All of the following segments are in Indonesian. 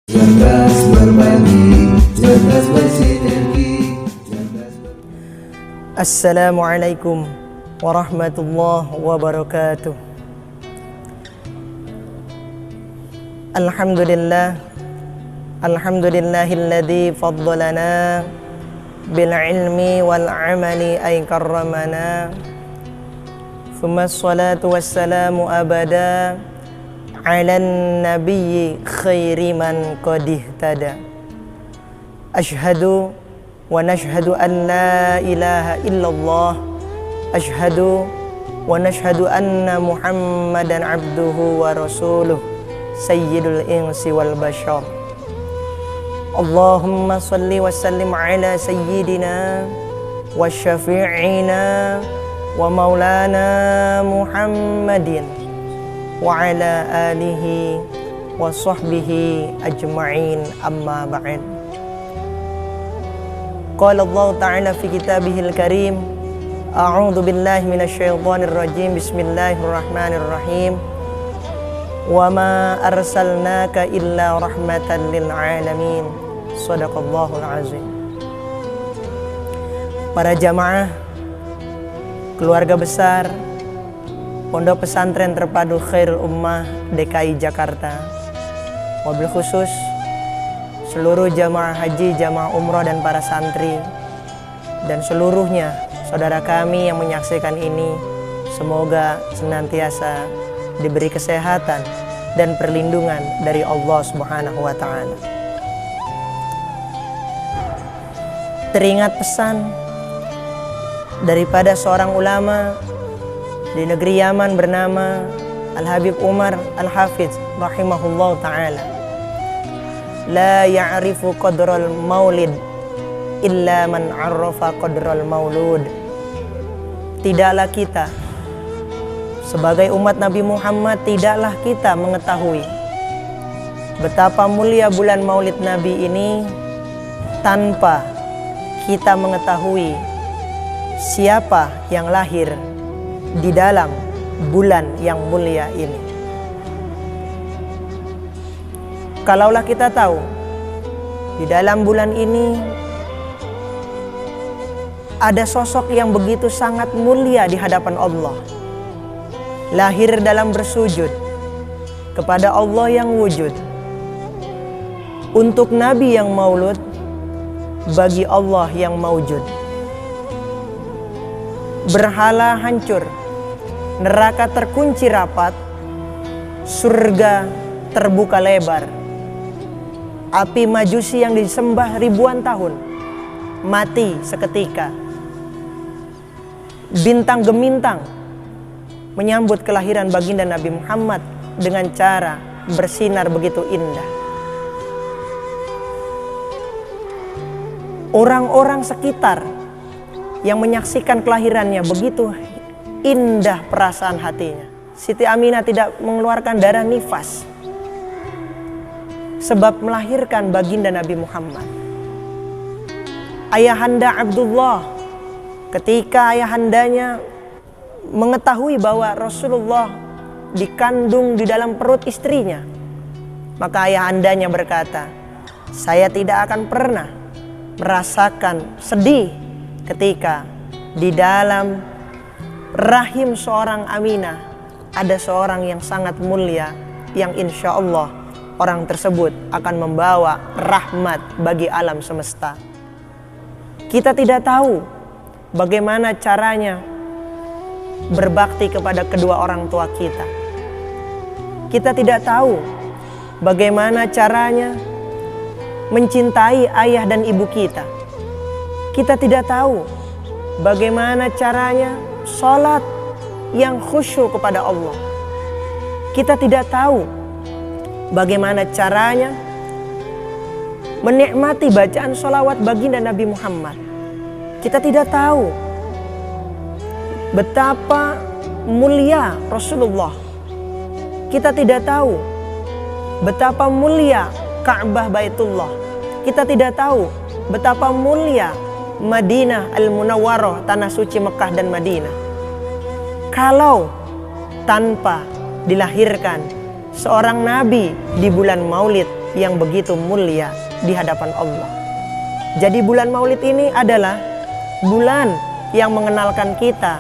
Cerdas berbagi, cerdas bersinergi, Assalamualaikum warahmatullahi wabarakatuh. Alhamdulillahilladzi faddalana bil ilmi wal amali ay karramana. Thumma assalatu wassalamu abada ala nabiyyi khairi man qad ihtada. Ashhadu wa nashhadu an la ilaha illallah. Ashhadu wa nashhadu anna Muhammadan abduhu wa rasuluh sayyidul insi wal bashar. Allahumma salli wa sallim ala sayyidina wa syafi'ina wa maulana Muhammadin wa ala alihi wa sahbihi ajma'in, amma ba'd. Qala Allah ta'ala fi kitabihil karim, a'udzu billahi minasyaitonir rajim, bismillahirrahmanirrahim. Wa ma arsalnaka illa rahmatan lil alamin. Shadaqallahul azim. Para jamaah keluarga besar Pondok Pesantren Terpadu Khairul Ummah DKI Jakarta, wabil khusus seluruh jamaah haji, jamaah umroh dan para santri, dan seluruhnya saudara kami yang menyaksikan ini, semoga senantiasa diberi kesehatan dan perlindungan dari Allah Subhanahu wa ta'ala. Teringat pesan daripada seorang ulama di negeri Yaman bernama Al-Habib Umar Al-Hafiz rahimahullah ta'ala. La ya'rifu qadral maulid illa man 'arrafa qadral maulud. Tidaklah kita sebagai umat Nabi Muhammad, tidaklah kita mengetahui betapa mulia bulan Maulid Nabi ini tanpa kita mengetahui siapa yang lahir di dalam bulan yang mulia ini. Kalaulah kita tahu di dalam bulan ini ada sosok yang begitu sangat mulia di hadapan Allah, lahir dalam bersujud kepada Allah yang wujud, untuk Nabi yang maulud, bagi Allah yang maujud. Berhala hancur, neraka terkunci rapat, surga terbuka lebar. Api majusi yang disembah ribuan tahun mati seketika. Bintang gemintang menyambut kelahiran baginda Nabi Muhammad dengan cara bersinar begitu indah. Orang-orang sekitar yang menyaksikan kelahirannya begitu indah perasaan hatinya. Siti Aminah tidak mengeluarkan darah nifas sebab melahirkan baginda Nabi Muhammad. Ayahanda Abdullah, ketika ayahandanya mengetahui bahwa Rasulullah dikandung di dalam perut istrinya, maka ayahandanya berkata, saya tidak akan pernah merasakan sedih ketika di dalam rahim seorang Aminah ada seorang yang sangat mulia, yang insya Allah orang tersebut akan membawa rahmat bagi alam semesta. Kita tidak tahu bagaimana caranya berbakti kepada kedua orang tua kita. Kita tidak tahu bagaimana caranya mencintai ayah dan ibu kita. Kita tidak tahu bagaimana caranya sholat yang khusyuk kepada Allah. Kita tidak tahu bagaimana caranya menikmati bacaan sholawat baginda Nabi Muhammad. Kita tidak tahu betapa mulia Rasulullah. Kita tidak tahu betapa mulia Ka'bah Baitullah. Kita tidak tahu betapa mulia Madinah Al-Munawwarah, tanah suci Mekah dan Madinah. Kalau tanpa dilahirkan seorang nabi di bulan Maulid yang begitu mulia di hadapan Allah. Jadi bulan Maulid ini adalah bulan yang mengenalkan kita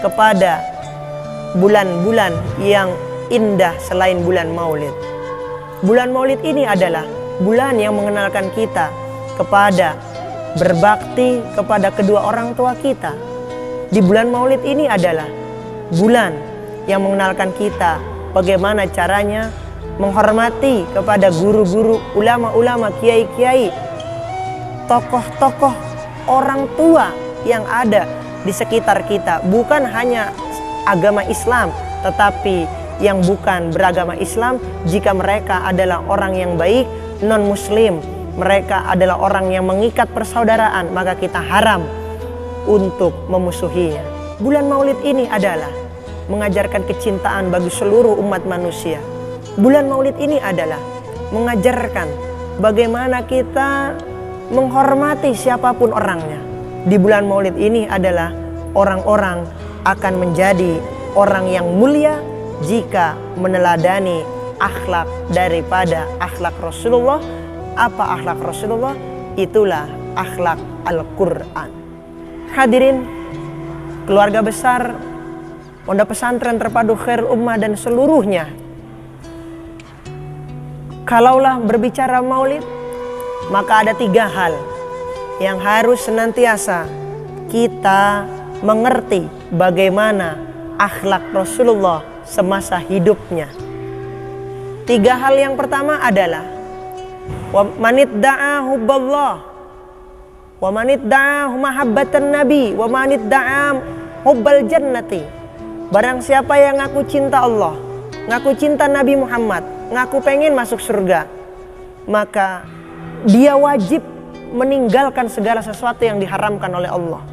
kepada bulan-bulan yang indah selain bulan Maulid. Bulan Maulid ini adalah bulan yang mengenalkan kita kepada berbakti kepada kedua orang tua kita. Di bulan Maulid ini adalah bulan yang mengenalkan kita bagaimana caranya menghormati kepada guru-guru, ulama-ulama, kiai-kiai, tokoh-tokoh orang tua yang ada di sekitar kita. Bukan hanya agama Islam, tetapi yang bukan beragama Islam, jika mereka adalah orang yang baik, non-muslim, mereka adalah orang yang mengikat persaudaraan, maka kita haram untuk memusuhinya. Bulan Maulid ini adalah mengajarkan kecintaan bagi seluruh umat manusia. Bulan Maulid ini adalah mengajarkan bagaimana kita menghormati siapapun orangnya. Di bulan Maulid ini adalah orang-orang akan menjadi orang yang mulia jika meneladani akhlak daripada akhlak Rasulullah. Apa akhlak Rasulullah? Itulah akhlak Al-Quran. Hadirin, keluarga besar Pondok Pesantren Terpadu Khairul Ummah dan seluruhnya, kalaulah berbicara maulid, maka ada 3 hal yang harus senantiasa kita mengerti bagaimana akhlak Rasulullah semasa hidupnya. 3 hal yang pertama adalah wa manid da'a hubballah, wa manid da'a mahabbatan nabi, wa manid da'a hubbal jannati. Barang siapa yang ngaku cinta Allah, ngaku cinta Nabi Muhammad, ngaku pengen masuk surga, maka dia wajib meninggalkan segala sesuatu yang diharamkan oleh Allah.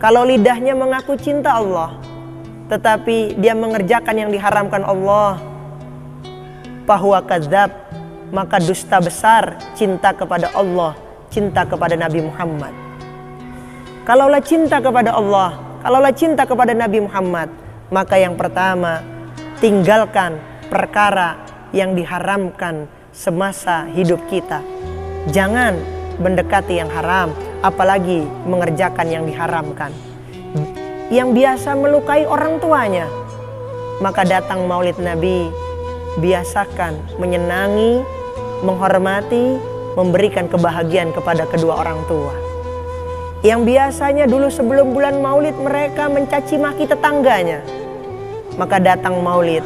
Kalau lidahnya mengaku cinta Allah, tetapi dia mengerjakan yang diharamkan Allah, fahuwa kadzab, maka dusta besar cinta kepada Allah, cinta kepada Nabi Muhammad. Kalaulah cinta kepada Allah, kalaulah cinta kepada Nabi Muhammad, maka yang pertama, tinggalkan perkara yang diharamkan semasa hidup kita. Jangan mendekati yang haram, apalagi mengerjakan yang diharamkan. Yang biasa melukai orang tuanya, maka datang maulid Nabi, biasakan menyenangi, menghormati, memberikan kebahagiaan kepada kedua orang tua. Yang biasanya dulu sebelum bulan maulid mereka mencaci maki tetangganya, maka datang maulid,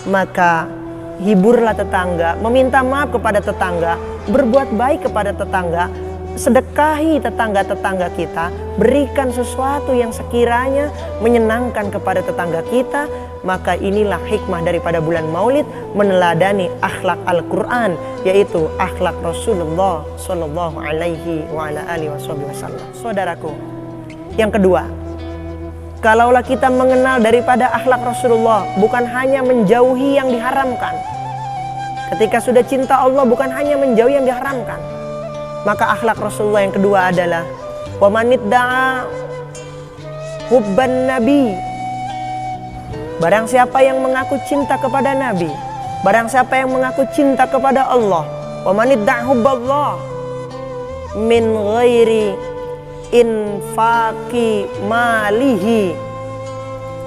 maka hiburlah tetangga, meminta maaf kepada tetangga, berbuat baik kepada tetangga, sedekahi tetangga-tetangga kita, berikan sesuatu yang sekiranya menyenangkan kepada tetangga kita. Maka inilah hikmah daripada bulan maulid, meneladani akhlak Al-Quran, yaitu akhlak Rasulullah Sallallahu Alaihi Wasallam. Saudaraku, yang kedua, kalaulah kita mengenal daripada akhlak Rasulullah, bukan hanya menjauhi yang diharamkan. Ketika sudah cinta Allah, bukan hanya menjauhi yang diharamkan, maka akhlak Rasulullah yang kedua adalah wa manid da'a hubban nabi. Barang siapa yang mengaku cinta kepada Nabi, barang siapa yang mengaku cinta kepada Allah, wa manid da'a hubballah min ghairi infaqi malihi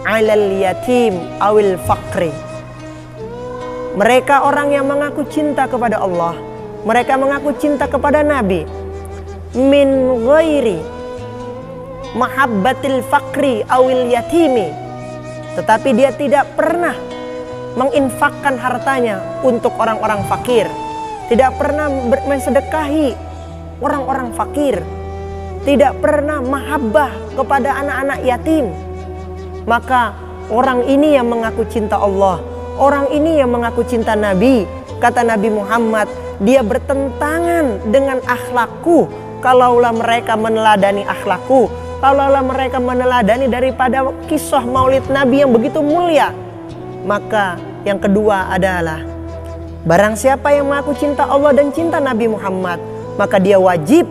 alal yatim awil faqri. Mereka orang yang mengaku cinta kepada Allah, mereka mengaku cinta kepada Nabi, min ghairi mahabbatil faqri awil yatimi, tetapi dia tidak pernah menginfakkan hartanya untuk orang-orang fakir, tidak pernah mensedekahi orang-orang fakir, tidak pernah mahabbah kepada anak-anak yatim. Maka orang ini yang mengaku cinta Allah, orang ini yang mengaku cinta Nabi. Kata Nabi Muhammad, dia bertentangan dengan akhlakku. Kalaulah mereka meneladani akhlakku, kalaulah mereka meneladani daripada kisah maulid Nabi yang begitu mulia. Maka yang kedua adalah, barang siapa yang mengaku cinta Allah dan cinta Nabi Muhammad, maka dia wajib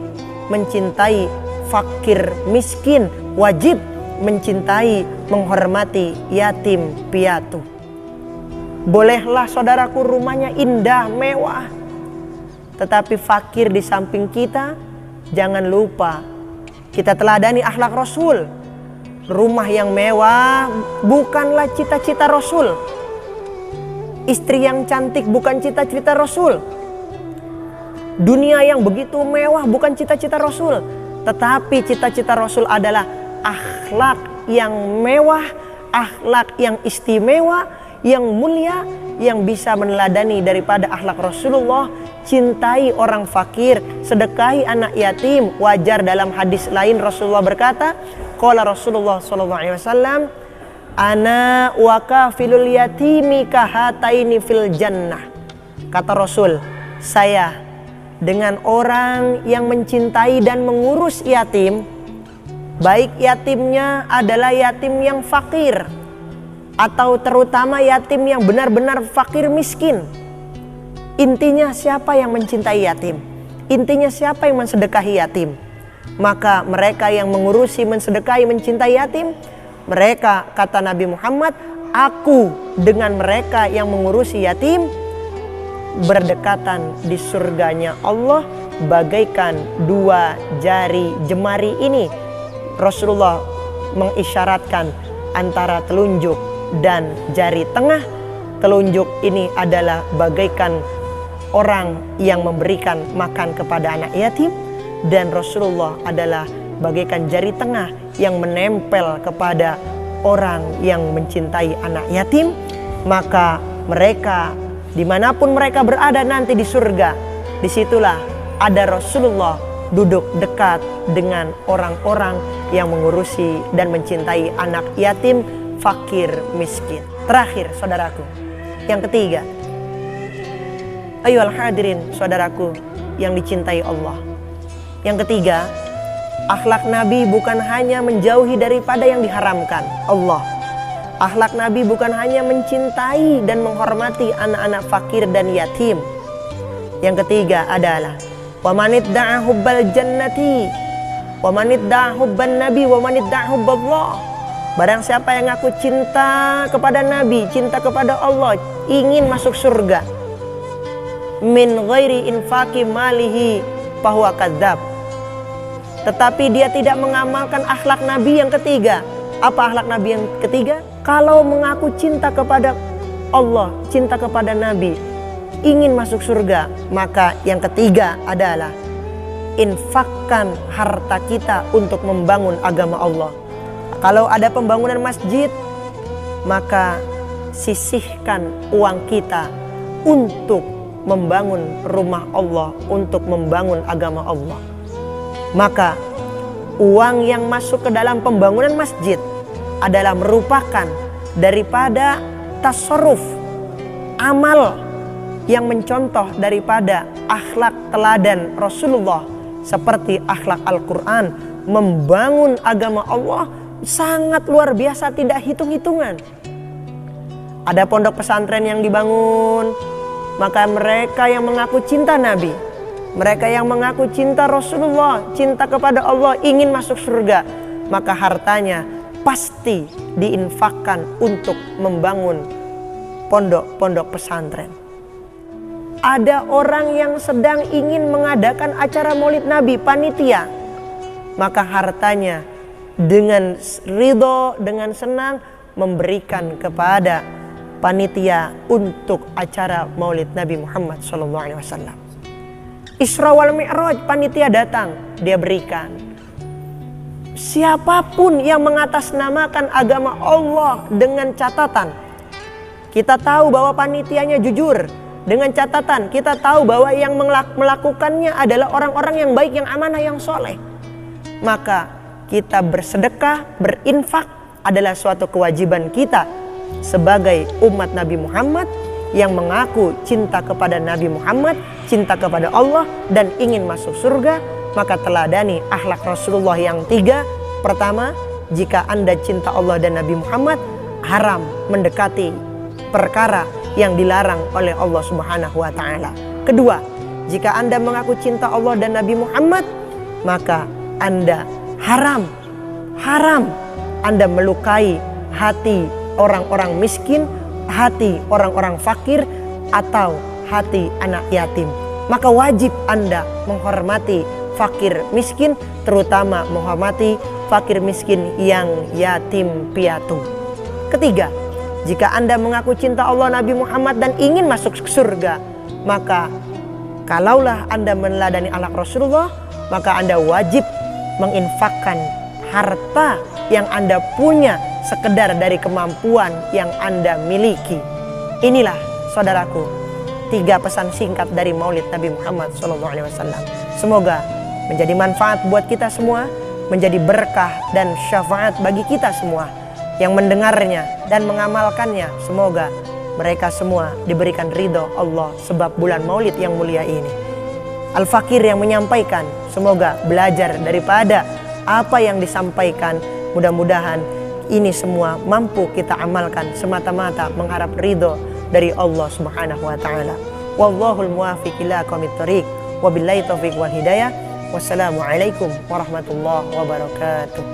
mencintai fakir miskin, wajib mencintai, menghormati yatim piatu. Bolehlah saudaraku rumahnya indah, mewah, tetapi fakir di samping kita, jangan lupa kita teladani akhlak Rasul. Rumah yang mewah bukanlah cita-cita Rasul. Istri yang cantik bukan cita-cita Rasul. Dunia yang begitu mewah bukan cita-cita Rasul. Tetapi cita-cita Rasul adalah akhlak yang mewah, akhlak yang istimewa, yang mulia, yang bisa meneladani daripada akhlak Rasulullah. Cintai orang fakir, sedekahi anak yatim. Wajar dalam hadis lain Rasulullah berkata, qala Rasulullah SAW, ana wa kafilul yatimi kahataini fil jannah. Kata Rasul, saya dengan orang yang mencintai dan mengurus yatim, baik yatimnya adalah yatim yang fakir atau terutama yatim yang benar-benar fakir miskin. Intinya siapa yang mencintai yatim? Intinya siapa yang mensedekahi yatim? Maka mereka yang mengurusi, mensedekahi, mencintai yatim, mereka, kata Nabi Muhammad, aku dengan mereka yang mengurusi yatim berdekatan di surganya Allah bagaikan dua jari jemari ini. Rasulullah mengisyaratkan antara telunjuk dan jari tengah. Telunjuk ini adalah bagaikan orang yang memberikan makan kepada anak yatim, dan Rasulullah adalah bagaikan jari tengah yang menempel kepada orang yang mencintai anak yatim. Maka mereka, dimanapun mereka berada nanti di surga, disitulah ada Rasulullah duduk dekat dengan orang-orang yang mengurusi dan mencintai anak yatim, fakir, miskin. Terakhir saudaraku, yang ketiga, ayolah hadirin saudaraku yang dicintai Allah. Yang ketiga, akhlak Nabi bukan hanya menjauhi daripada yang diharamkan Allah. Akhlak Nabi bukan hanya mencintai dan menghormati anak-anak fakir dan yatim. Yang ketiga adalah wa manidda'a hubbal jannati wa manidda'a hubban nabi wa manidda'a hubballah. Barang siapa yang ngaku cinta kepada Nabi, cinta kepada Allah, ingin masuk surga, min ghairi infaqi malihi fahuwa kadzab. Tetapi dia tidak mengamalkan akhlak Nabi yang ketiga. Apa akhlak Nabi yang ketiga? Kalau mengaku cinta kepada Allah, cinta kepada Nabi, ingin masuk surga, maka yang ketiga adalah infakkan harta kita untuk membangun agama Allah. Kalau ada pembangunan masjid, maka sisihkan uang kita untuk membangun rumah Allah, untuk membangun agama Allah. Maka uang yang masuk ke dalam pembangunan masjid adalah merupakan daripada tasarruf, amal yang mencontoh daripada akhlak teladan Rasulullah, seperti akhlak Al-Quran. Membangun agama Allah sangat luar biasa, tidak hitung-hitungan. Ada pondok pesantren yang dibangun, maka mereka yang mengaku cinta Nabi, mereka yang mengaku cinta Rasulullah, cinta kepada Allah, ingin masuk surga, maka hartanya pasti diinfakkan untuk membangun pondok-pondok pesantren. Ada orang yang sedang ingin mengadakan acara maulid Nabi, panitia, maka hartanya dengan ridho, dengan senang memberikan kepada panitia untuk acara maulid Nabi Muhammad SAW. Isra wal Mi'raj, panitia datang, dia berikan. Siapapun yang mengatasnamakan agama Allah dengan catatan, kita tahu bahwa panitianya jujur. Dengan catatan kita tahu bahwa yang melakukannya adalah orang-orang yang baik, yang amanah, yang soleh. Maka kita bersedekah, berinfak adalah suatu kewajiban kita sebagai umat Nabi Muhammad yang mengaku cinta kepada Nabi Muhammad, cinta kepada Allah, dan ingin masuk surga. Maka teladani akhlak Rasulullah yang tiga. Pertama, jika Anda cinta Allah dan Nabi Muhammad, haram mendekati perkara yang dilarang oleh Allah Subhanahu wa Ta'ala. Kedua, jika Anda mengaku cinta Allah dan Nabi Muhammad, maka Anda haram Anda melukai hati orang-orang miskin, hati orang-orang fakir, atau hati anak yatim. maka wajib Anda menghormati fakir miskin, terutama menghormati fakir miskin yang yatim piatu. Ketiga, jika Anda mengaku cinta Allah, Nabi Muhammad dan ingin masuk surga, maka kalaulah Anda meneladani akhlak Rasulullah, maka Anda wajib menginfakkan harta yang Anda punya sekedar dari kemampuan yang Anda miliki. Inilah saudaraku 3 pesan singkat dari Maulid Nabi Muhammad SAW. Semoga menjadi manfaat buat kita semua, menjadi berkah dan syafaat bagi kita semua yang mendengarnya dan mengamalkannya. Semoga mereka semua diberikan ridho Allah sebab bulan Maulid yang mulia ini. Al-Fakir yang menyampaikan, semoga belajar daripada apa yang disampaikan. Mudah-mudahan ini semua mampu kita amalkan semata-mata mengharap ridho dari Allah Subhanahu wa taala. Wallahul muwaffiq ila aqwamit thoriq. Wabillahi taufiq wal hidayah. Wassalamualaikum warahmatullahi wabarakatuh.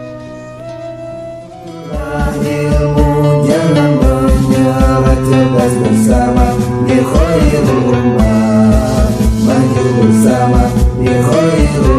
Ilmu jangan menyerah, cerdas bersama di khairul ummah, maju bersama di khairul